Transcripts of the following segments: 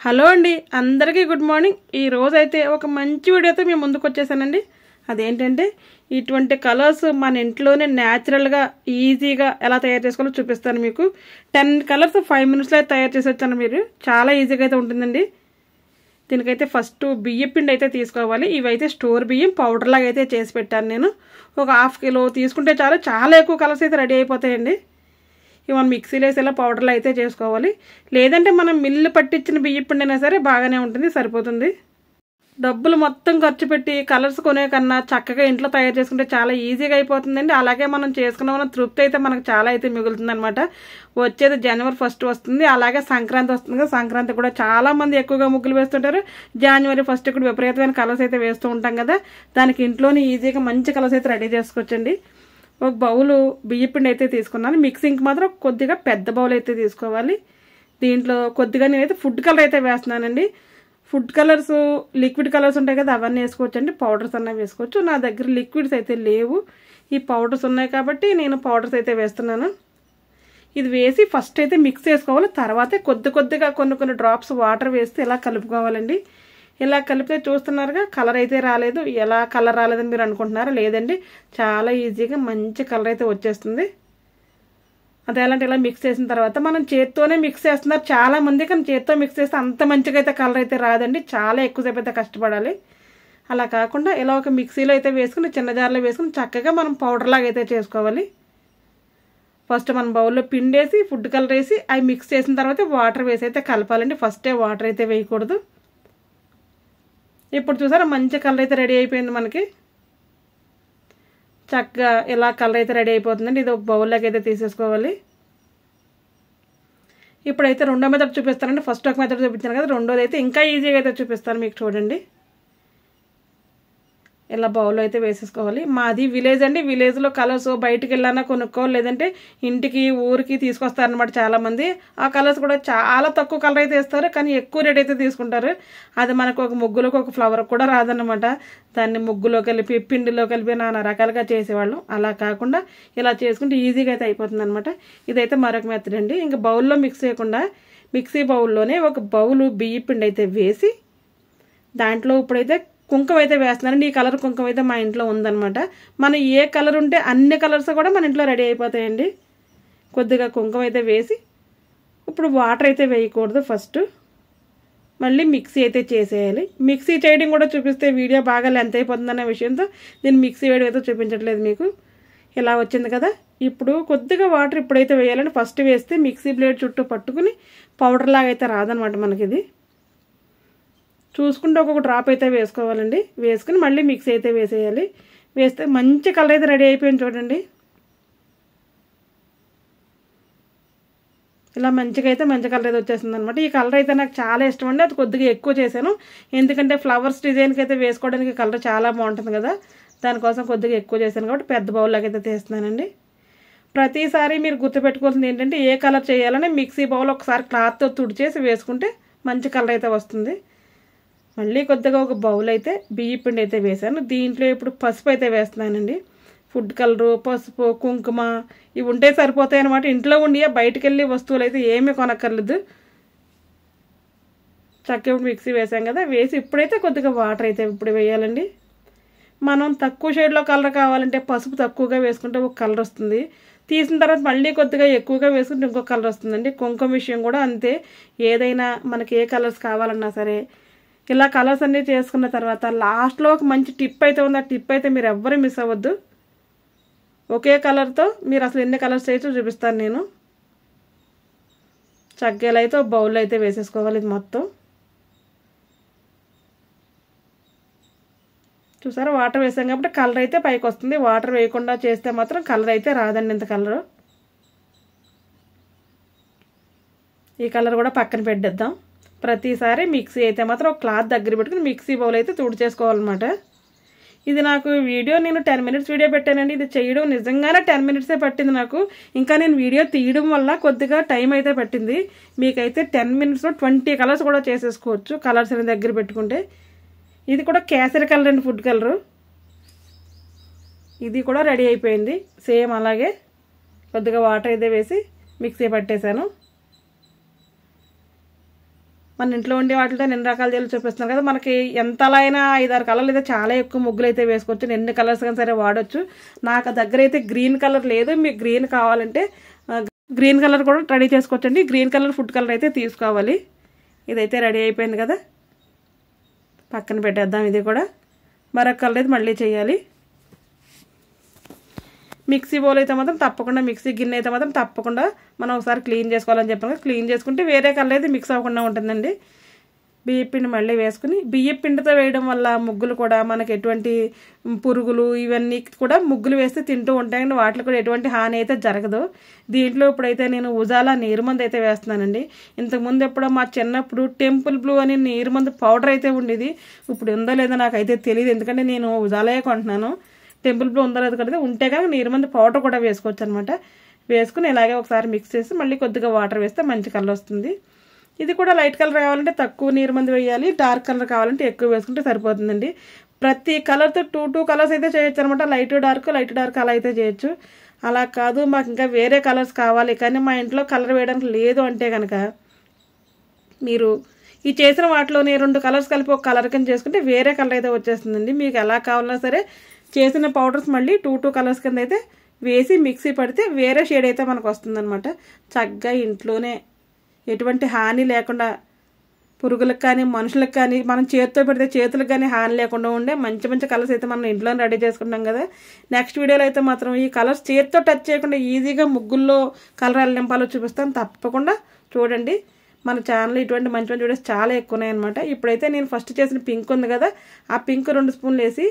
Hello అండి, అందరికీ good morning. ఈ రోజు అయితే ఒక మంచి వీడియోతో మేము ముందుకు వచ్చేసానండి. అదేంటంటే ఇటువంటి కలర్స్ మన ఇంట్లోనే న్యాచురల్గా ఈజీగా ఎలా తయారు చేసుకోవాలో చూపిస్తాను మీకు. 10 కలర్స్ 5 మినిట్స్లో తయారు చేసి వచ్చాను. మీరు చాలా ఈజీగా అయితే ఉంటుందండి. దీనికైతే ఫస్ట్ బియ్యం పిండి అయితే తీసుకోవాలి. ఇవైతే స్టోర్ బియ్యం పౌడర్ లాగా అయితే చేసి పెట్టాను నేను. ఒక 1/2 కిలో తీసుకుంటే చాలా ఎక్కువ కలర్స్ అయితే రెడీ అయిపోతాయండి. ఇవి మనం మిక్సీలో వేసి ఇలా పౌడర్లు అయితే చేసుకోవాలి. లేదంటే మనం మిల్లు పట్టించిన బియ్యం పిండి అయినా సరే బాగానే ఉంటుంది, సరిపోతుంది. డబ్బులు మొత్తం ఖర్చు పెట్టి కలర్స్ కొనే కన్నా చక్కగా ఇంట్లో తయారు చేసుకుంటే చాలా ఈజీగా అయిపోతుందండి. అలాగే మనం చేసుకున్న తృప్తి అయితే మనకు చాలా అయితే మిగులుతుంది అనమాట. వచ్చేది జనవరి 1 వస్తుంది, అలాగే సంక్రాంతి వస్తుంది కదా. సంక్రాంతి కూడా చాలా మంది ఎక్కువగా ముగ్గులు వేస్తుంటారు. జనవరి 1 కూడా విపరీతమైన కలర్స్ అయితే వేస్తూ ఉంటాం కదా. దానికి ఇంట్లోనే ఈజీగా మంచి కలర్స్ అయితే రెడీ చేసుకోవచ్చండి. ఒక బౌలు బియ్యపిండి అయితే తీసుకున్నాను. మిక్సింగ్కి మాత్రం కొద్దిగా పెద్ద బౌల్ అయితే తీసుకోవాలి. దీంట్లో కొద్దిగా నేనైతే ఫుడ్ కలర్ అయితే వేస్తున్నానండి. ఫుడ్ కలర్స్ లిక్విడ్ కలర్స్ ఉంటాయి కదా, అవన్నీ వేసుకోవచ్చండి. పౌడర్స్ అన్నా వేసుకోవచ్చు. నా దగ్గర లిక్విడ్స్ అయితే లేవు, ఈ పౌడర్స్ ఉన్నాయి కాబట్టి నేను పౌడర్స్ అయితే వేస్తున్నాను. ఇది వేసి ఫస్ట్ అయితే మిక్స్ చేసుకోవాలి. తర్వాత కొద్దిగా కొన్ని డ్రాప్స్ వాటర్ వేస్తే ఇలా కలుపుకోవాలండి. ఇలా కలిపితే చూస్తున్నారుగా కలర్ అయితే రాలేదు. ఎలా కలర్ రాలేదని మీరు అనుకుంటున్నారా? లేదండి, చాలా ఈజీగా మంచి కలర్ అయితే వచ్చేస్తుంది. అదే అలాంటి ఇలా మిక్స్ చేసిన తర్వాత మనం చేత్తోనే మిక్స్ చేస్తున్నారు చాలా మంది, కానీ చేత్తో మిక్స్ చేస్తే అంత మంచిగా అయితే కలర్ అయితే రాదండి. చాలా ఎక్కువసేపు అయితే కష్టపడాలి. అలా కాకుండా ఇలా ఒక మిక్సీలో అయితే వేసుకుని చిన్న జార్లో వేసుకుని చక్కగా మనం పౌడర్ లాగా అయితే చేసుకోవాలి. ఫస్ట్ మనం బౌల్లో పిండి వేసి ఫుడ్ కలర్ వేసి అవి మిక్స్ చేసిన తర్వాత వాటర్ వేసి అయితే కలపాలండి. ఫస్టే వాటర్ అయితే వేయకూడదు. ఇప్పుడు చూసారా మంచి కలర్ అయితే రెడీ అయిపోయింది మనకి. చక్కగా ఇలా కలర్ అయితే రెడీ అయిపోతుందండి. ఇది ఒక బౌల్లోకి అయితే తీసేసుకోవాలి. ఇప్పుడైతే రెండో మెథడ్ చూపిస్తానండి. ఫస్ట్ ఒక మెథడ్ చూపించాను కదా, రెండోది అయితే ఇంకా ఈజీగా అయితే చూపిస్తాను మీకు. చూడండి, ఇలా బౌల్లో అయితే వేసేసుకోవాలి. మాది విలేజ్ అండి. విలేజ్లో కలర్స్ బయటికి వెళ్ళానా కొనుక్కోవాలి, లేదంటే ఇంటికి ఊరికి తీసుకొస్తారనమాట చాలామంది. ఆ కలర్స్ కూడా చాలా తక్కువ కలర్ అయితే వేస్తారు, కానీ ఎక్కువ రేట్ అయితే తీసుకుంటారు. అది మనకు ఒక ముగ్గులోకి ఒక ఫ్లవర్ కూడా రాదన్నమాట. దాన్ని ముగ్గులో కలిపి పిండిలో కలిపి నానా రకాలుగా చేసేవాళ్ళం. అలా కాకుండా ఇలా చేసుకుంటే ఈజీగా అయితే అయిపోతుంది అనమాట. ఇదైతే మరొక మెథడ్ అండి. ఇంకా బౌల్లో మిక్స్ చేయకుండా మిక్సీ బౌల్లోనే ఒక బౌలు బియ్య పిండి అయితే వేసి దాంట్లో ఇప్పుడైతే కుంకుమ అయితే వేస్తున్నానండి. ఈ కలర్ కుంకుమ అయితే మా ఇంట్లో ఉందన్నమాట. మనం ఏ కలర్ ఉంటే అన్ని కలర్స్ కూడా మన ఇంట్లో రెడీ అయిపోతాయండి. కొద్దిగా కుంకుమ అయితే వేసి ఇప్పుడు వాటర్ అయితే వేయకూడదు. ఫస్ట్ మళ్ళీ మిక్సీ అయితే చేసేయాలి. మిక్సీ చేయడం కూడా చూపిస్తే వీడియో బాగా లెంత్ అయిపోతుందనే విషయంతో నేను మిక్సీ వేయడం అయితే చూపించట్లేదు మీకు. ఇలా వచ్చింది కదా. ఇప్పుడు కొద్దిగా వాటర్ ఇప్పుడైతే వేయాలండి. ఫస్ట్ వేస్తే మిక్సీ బ్లేడ్ చుట్టూ పట్టుకుని పౌడర్ లాగా అయితే రాదనమాట మనకి. ఇది చూసుకుంటే ఒక్కొక్క డ్రాప్ అయితే వేసుకోవాలండి. వేసుకుని మళ్ళీ మిక్సీ అయితే వేసేయాలి. వేస్తే మంచి కలర్ అయితే రెడీ అయిపోయింది. చూడండి, ఇలా మంచి కలర్ అయితే వచ్చేస్తుంది అనమాట. ఈ కలర్ అయితే నాకు చాలా ఇష్టం అండి. అది కొద్దిగా ఎక్కువ చేశాను, ఎందుకంటే ఫ్లవర్స్ డిజైన్కి అయితే వేసుకోవడానికి కలర్ చాలా బాగుంటుంది కదా. దానికోసం కొద్దిగా ఎక్కువ చేశాను కాబట్టి పెద్ద బౌల్లోకి అయితే తీస్తున్నానండి. ప్రతిసారి మీరు గుర్తుపెట్టుకోవాల్సింది ఏంటంటే ఏ కలర్ చేయాలని మిక్సీ బౌల్ ఒకసారి క్లాత్తో తుడిచేసి వేసుకుంటే మంచి కలర్ అయితే వస్తుంది. మళ్ళీ కొద్దిగా ఒక బౌల్ అయితే బియ్య పిండి అయితే వేసాను. దీంట్లో ఇప్పుడు పసుపు అయితే వేస్తున్నానండి. ఫుడ్ కలరు, పసుపు, కుంకుమ ఇవి ఉంటే సరిపోతాయి అనమాట. ఇంట్లో ఉండి బయటకు వెళ్ళి వస్తువులు అయితే ఏమీ కొనక్కర్లేదు. చక్కగా మిక్సీ వేసాం కదా, వేసి ఇప్పుడైతే కొద్దిగా వాటర్ అయితే ఇప్పుడు వేయాలండి. మనం తక్కువ షేడ్లో కలర్ కావాలంటే పసుపు తక్కువగా వేసుకుంటే ఒక కలర్ వస్తుంది. తీసిన తర్వాత మళ్ళీ కొద్దిగా ఎక్కువగా వేసుకుంటే ఇంకొక కలర్ వస్తుందండి. కుంకుమ విషయం కూడా అంతే. ఏదైనా మనకి ఏ కలర్స్ కావాలన్నా సరే ఇలా కలర్స్ అన్నీ చేసుకున్న తర్వాత లాస్ట్లో ఒక మంచి టిప్ అయితే ఉంది. ఆ టిప్ అయితే మీరు ఎవ్వరూ మిస్ అవ్వద్దు. ఒకే కలర్తో మీరు అసలు ఎన్ని కలర్స్ చేయొచ్చో చూపిస్తాను నేను. చక్కగా అయితే ఒక బౌల్లో అయితే వేసేసుకోవాలి. ఇది మొత్తం చూసారా, వాటర్ వేసాం కాబట్టి కలర్ అయితే పైకి వస్తుంది. వాటర్ వేయకుండా చేస్తే మాత్రం కలర్ అయితే రాదండి. ఇంత కలరు ఈ కలర్ కూడా పక్కన పెట్టేద్దాం. ప్రతిసారి మిక్సీ అయితే మాత్రం ఒక క్లాత్ దగ్గర పెట్టుకుని మిక్సీ బౌల్ అయితే తుడిచేసుకోవాలన్నమాట. ఇది నాకు వీడియో నేను 10 మినిట్స్ వీడియో పెట్టానండి. ఇది చేయడం నిజంగానే 10 మినిట్సే పట్టింది నాకు. ఇంకా నేను వీడియో తీయడం వల్ల కొద్దిగా టైం అయితే పట్టింది. మీకైతే 10 మినిట్స్లో 20 కలర్స్ కూడా చేసేసుకోవచ్చు కలర్స్ అని దగ్గర పెట్టుకుంటే. ఇది కూడా కేసరి కలర్ అండి, ఫుడ్ కలరు. ఇది కూడా రెడీ అయిపోయింది. సేమ్ అలాగే కొద్దిగా వాటర్ అయితే వేసి మిక్సీ పట్టేశాను. మన ఇంట్లో ఉండే వాటితో ఎన్ని రకాల జల్లు చూపిస్తున్నాను కదా. మనకి ఎంత అలా అయినా 5-6 కలర్లు అయితే చాలా ఎక్కువ ముగ్గులు అయితే వేసుకోవచ్చు. ఎన్ని కలర్స్ కానీ సరే వాడచ్చు. నాకు దగ్గర అయితే గ్రీన్ కలర్ లేదు. మీకు గ్రీన్ కావాలంటే గ్రీన్ కలర్ కూడా రెడీ చేసుకోవచ్చండి. గ్రీన్ కలర్ ఫుడ్ కలర్ అయితే తీసుకోవాలి. ఇదైతే రెడీ అయిపోయింది కదా, పక్కన పెట్టేద్దాం. ఇది కూడా మరొక కలర్ అయితే మళ్ళీ చేయాలి. మిక్సీ బౌల్ అయితే మాత్రం తప్పకుండా, మిక్సీ గిన్నె అయితే మాత్రం తప్పకుండా మనం ఒకసారి క్లీన్ చేసుకోవాలని చెప్పాను కదా. క్లీన్ చేసుకుంటే వేరే కలర్ అయితే మిక్స్ అవ్వకుండా ఉంటుందండి. బియ్యపిండి మళ్ళీ వేసుకుని, బియ్యపిండితో వేయడం వల్ల ముగ్గులు కూడా మనకి ఎటువంటి పురుగులు ఇవన్నీ కూడా ముగ్గులు వేస్తే తింటూ ఉంటాయండి. వాటిలో కూడా ఎటువంటి హాని అయితే జరగదు. దీంట్లో ఇప్పుడైతే నేను ఉజాలా నీరుమందు అయితే వేస్తున్నానండి. ఇంతకుముందు ఎప్పుడో మా చిన్నప్పుడు టెంపుల్ బ్లూ అని నీరుమందు పౌడర్ అయితే ఉండేది. ఇప్పుడు ఉందో లేదో నాకైతే తెలియదు, ఎందుకంటే నేను ఉజాలే కొంటున్నాను. టెంపుల్ బ్లూ ఉందో లేదు కదా, ఉంటే కనుక నీరుమందు పౌడర్ కూడా వేసుకోవచ్చు అనమాట. వేసుకుని ఇలాగే ఒకసారి మిక్స్ చేసి మళ్ళీ కొద్దిగా వాటర్ వేస్తే మంచి కలర్ వస్తుంది. ఇది కూడా లైట్ కలర్ కావాలంటే తక్కువ నీరుమందు వేయాలి, డార్క్ కలర్ కావాలంటే ఎక్కువ వేసుకుంటే సరిపోతుందండి. ప్రతి కలర్తో 2 కలర్స్ అయితే చేయొచ్చు అనమాట. లైట్ డార్క్ అలా అయితే చేయొచ్చు. అలా కాదు మాకు ఇంకా వేరే కలర్స్ కావాలి కానీ మా ఇంట్లో కలర్ వేయడానికి లేదు అంటే కనుక మీరు ఈ చేసిన వాటిలోనే 2 కలర్స్ కలిపి ఒక కలర్ కింద చేసుకుంటే వేరే కలర్ అయితే వచ్చేస్తుందండి. మీకు ఎలా కావాలన్నా సరే చేసిన పౌడర్స్ మళ్ళీ 2 కలర్స్ కింద అయితే వేసి మిక్సీ పడితే వేరే షేడ్ అయితే మనకు వస్తుందన్నమాట. చక్కగా ఇంట్లోనే ఎటువంటి హాని లేకుండా, పురుగులకు కానీ మనుషులకు కానీ మనం చేతితో పెడితే చేతులకు కానీ హాని లేకుండా ఉండే మంచి మంచి కలర్స్ అయితే మనం ఇంట్లోనే రెడీ చేసుకుంటాం కదా. నెక్స్ట్ వీడియోలో అయితే మాత్రం ఈ కలర్స్ చేతితో టచ్ చేయకుండా ఈజీగా ముగ్గుల్లో కలర్ నింపాలో చూపిస్తాను. తప్పకుండా చూడండి. మన ఛానల్ ఇటువంటి మంచి మంచి వీడియోస్ చాలా ఎక్కువ ఉన్నాయన్నమాట. ఇప్పుడైతే నేను ఫస్ట్ చేసిన పింక్ ఉంది కదా, ఆ పింక్ 2 స్పూన్లు వేసి,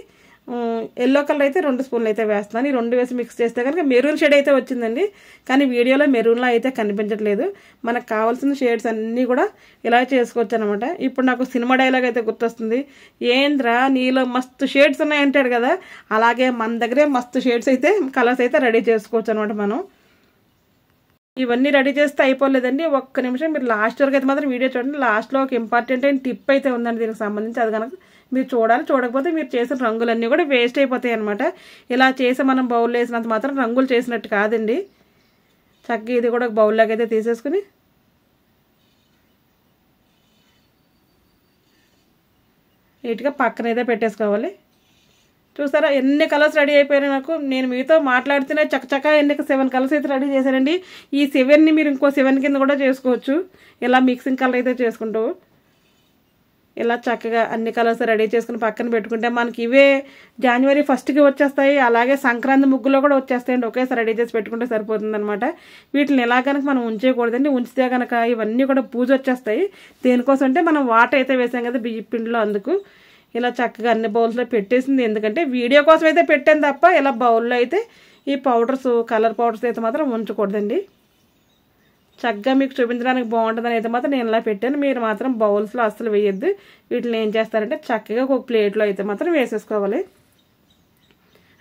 ఎల్లో కలర్ అయితే 2 స్పూన్లు అయితే వేస్తున్నాను. ఈ 2 వేసి మిక్స్ చేస్తే కనుక మెరూన్ షేడ్ అయితే వచ్చిందండి. కానీ వీడియోలో మెరూన్లో అయితే కనిపించట్లేదు. మనకు కావాల్సిన షేడ్స్ అన్నీ కూడా ఇలా చేసుకోవచ్చు అనమాట. ఇప్పుడు నాకు సినిమా డైలాగ్ అయితే గుర్తొస్తుంది, ఏంద్రా నీలో మస్తు షేడ్స్ ఉన్నాయంటాడు కదా. అలాగే మన దగ్గరే మస్తు షేడ్స్ అయితే కలర్స్ అయితే రెడీ చేసుకోవచ్చు అనమాట. మనం ఇవన్నీ రెడీ చేస్తే అయిపోలేదండి. ఒక్క నిమిషం మీరు లాస్ట్ వరకు అయితే మాత్రం వీడియో చూడండి. లాస్ట్లో ఒక ఇంపార్టెంట్ అయిన టిప్ అయితే ఉందండి దీనికి సంబంధించి. అది కనుక మీరు చూడాలి. చూడకపోతే మీరు చేసిన రంగులన్నీ కూడా వేస్ట్ అయిపోతాయి అనమాట. ఇలా చేసి మనం బౌల్లో వేసినంత మాత్రం రంగులు చేసినట్టు కాదండి. చక్కగా ఇది కూడా ఒక బౌల్లోకి అయితే తీసేసుకుని నీట్గా పక్కనైతే పెట్టేసుకోవాలి. చూసారా ఎన్ని కలర్స్ రెడీ అయిపోయినాయి నాకు. నేను మీతో మాట్లాడుతూనే చక్కచక్క 7 కలర్స్ అయితే రెడీ చేశానండి. ఈ 7ని మీరు ఇంకో 7 కింద కూడా చేసుకోవచ్చు. ఇలా మిక్సింగ్ కలర్ అయితే చేసుకుంటూ ఇలా చక్కగా అన్ని కలర్స్ రెడీ చేసుకుని పక్కన పెట్టుకుంటే మనకి ఇవే జనవరి 1కి వచ్చేస్తాయి. అలాగే సంక్రాంతి ముగ్గులో కూడా వచ్చేస్తాయండి. ఒకేసారి రెడీ చేసి పెట్టుకుంటే సరిపోతుంది అనమాట. వీటిని ఎలా కనుక మనం ఉంచేయకూడదండి. ఉంచితే కనుక ఇవన్నీ కూడా పూజ వచ్చేస్తాయి. దేనికోసం అంటే మనం వాటర్ అయితే వేసాం కదా బియ్య పిండిలో, అందుకు ఇలా చక్కగా అన్ని బౌల్స్లో పెట్టేసింది. ఎందుకంటే వీడియో కోసం అయితే పెట్టాను తప్ప ఇలా బౌల్లో అయితే ఈ పౌడర్స్, కలర్ పౌడర్స్ అయితే మాత్రం ఉంచకూడదండి. చక్కగా మీకు చూపించడానికి బాగుంటుందని అయితే మాత్రం నేను ఇలా పెట్టాను. మీరు మాత్రం బౌల్స్లో అస్సలు వేయొద్దు. వీటిని ఏం చేస్తారంటే చక్కగా ఒక ప్లేట్లో అయితే మాత్రం వేసేసుకోవాలి.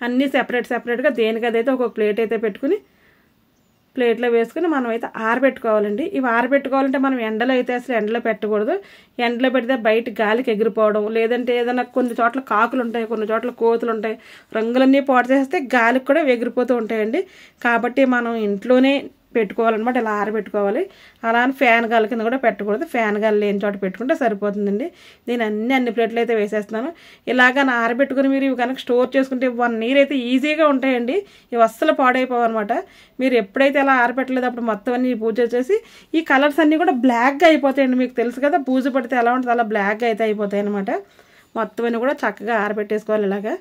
అన్నీ సెపరేట్గా దేనికదైతే ఒక ప్లేట్ అయితే పెట్టుకుని ప్లేట్లో వేసుకుని మనం అయితే ఆరబెట్టుకోవాలండి. ఇవి ఆరబెట్టుకోవాలంటే మనం ఎండలో అయితే అసలు ఎండలో పెట్టకూడదు. ఎండలో పెడితే బయట గాలికి ఎగిరిపోవడం, లేదంటే ఏదైనా కొన్ని చోట్ల కాకులు ఉంటాయి, కొన్ని చోట్ల కోతులు ఉంటాయి, రంగులన్నీ పాడు చేస్తే గాలికి కూడా ఎగిరిపోతూ ఉంటాయండి. కాబట్టి మనం ఇంట్లోనే పెట్టుకోవాలన్నమాట. ఇలా ఆరబెట్టుకోవాలి. అలా అని ఫ్యాన్ గాలి కింద కూడా పెట్టకూడదు. ఫ్యాన్ గాలి లేని చోట పెట్టుకుంటే సరిపోతుందండి. నేను అన్ని ప్లేట్లు అయితే వేసేస్తున్నాను. ఇలాగా ఆరబెట్టుకుని మీరు ఇవి కనుక స్టోర్ చేసుకుంటే 1 year అయితే ఈజీగా ఉంటాయండి. ఇవి అస్సలు పాడైపోవన్నమాట. మీరు ఎప్పుడైతే అలా ఆరబెట్టలేదు అప్పుడు మొత్తం అన్ని పూజ చేసి ఈ కలర్స్ అన్నీ కూడా బ్లాక్గా అయిపోతాయండి. మీకు తెలుసు కదా పూజ పడితే ఎలా ఉంటుంది, అలా బ్లాక్గా అయితే అయిపోతాయి అనమాట. మొత్తం అన్నీ కూడా చక్కగా ఆరబెట్టేసుకోవాలి. ఇలాగా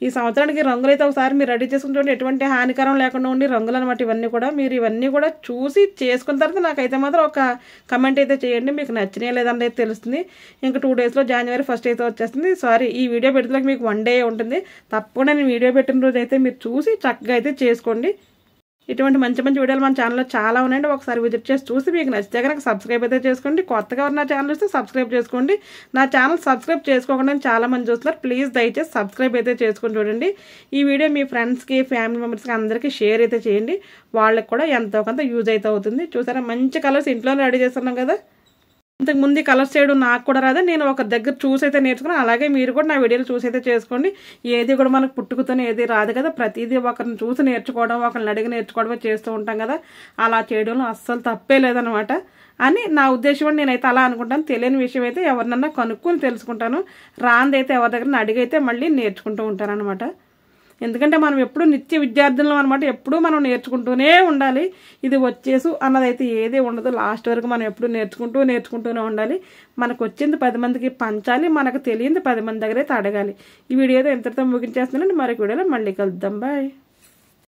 ఈ సంవత్సరానికి రంగులు అయితే ఒకసారి మీరు రెడీ చేసుకుని చూడండి. ఎటువంటి హానికరం లేకుండా ఉండి రంగులు అనమాట. ఇవన్నీ కూడా మీరు ఇవన్నీ కూడా చూసి చేసుకున్న తర్వాత నాకైతే మాత్రం ఒక కమెంట్ అయితే చేయండి. మీకు నచ్చినాయో లేదంటే అయితే తెలుస్తుంది. ఇంకా 2 daysలో జనవరి 1st అయితే వచ్చేస్తుంది. సారీ, ఈ వీడియో పెట్టడానికి మీకు 1 day ఉంటుంది. తప్పకుండా నేను వీడియో పెట్టిన రోజు అయితే మీరు చూసి చక్కగా అయితే చేసుకోండి. ఇటువంటి మంచి మంచి వీడియోలు మన ఛానల్లో చాలా ఉన్నాయండి. ఒకసారి విజిట్ చేసి చూసి మీకు నచ్చితే కనుక సబ్స్క్రైబ్ అయితే చేసుకోండి. కొత్తగా ఉన్న ఛానల్ వస్తే సబ్స్క్రైబ్ చేసుకోండి. నా ఛానల్ సబ్స్క్రైబ్ చేసుకోకుండా చాలా మంది చూస్తున్నారు. ప్లీజ్ దయచేసి సబ్స్క్రైబ్ అయితే చేసుకొని చూడండి. ఈ వీడియో మీ ఫ్రెండ్స్కి, ఫ్యామిలీ మెంబర్స్కి అందరికీ షేర్ అయితే చేయండి. వాళ్ళకి కూడా ఎంతో కొంత యూజ్ అయితే అవుతుంది. చూసారా మంచి కలర్స్ ఇంట్లోనే రెడీ చేస్తున్నాం కదా. ఇంతకు ముందు కలర్స్ చేయడం నాకు కూడా రాదు, నేను ఒక దగ్గర చూసి అయితే నేర్చుకున్నాను. అలాగే మీరు కూడా నా వీడియోలు చూసి అయితే చేసుకోండి. ఏది కూడా మనకు పుట్టుకతోనే ఏది రాదు కదా, ప్రతిదీ ఒకరిని చూసి నేర్చుకోవడం, ఒకరిని అడిగి నేర్చుకోవడమే చేస్తూ ఉంటాం కదా. అలా చేయడంలో అస్సలు తప్పే లేదనమాట అని నా ఉద్దేశం. అని నేనైతే అలా అనుకుంటాను. తెలియని విషయం అయితే ఎవరినన్నా కనుక్కొని తెలుసుకుంటాను. రాందైతే ఎవరి దగ్గర అడిగైతే మళ్ళీ నేర్చుకుంటూ ఉంటాను అనమాట. ఎందుకంటే మనం ఎప్పుడు నిత్య విద్యార్థులం అనమాట, ఎప్పుడూ మనం నేర్చుకుంటూనే ఉండాలి. ఇది వచ్చేసు అన్నదైతే ఏది ఉండదు. లాస్ట్ వరకు మనం ఎప్పుడు నేర్చుకుంటూనే ఉండాలి. మనకు వచ్చింది 10 మందికి పంచాలి, మనకు తెలియంది 10 మంది దగ్గర అయితే అడగాలి. ఈ వీడియో అయితే ఎంతటితో ముగించేస్తున్నానండి. మరొక వీడియోలో మళ్ళీ కలుద్దాం. బాయ్.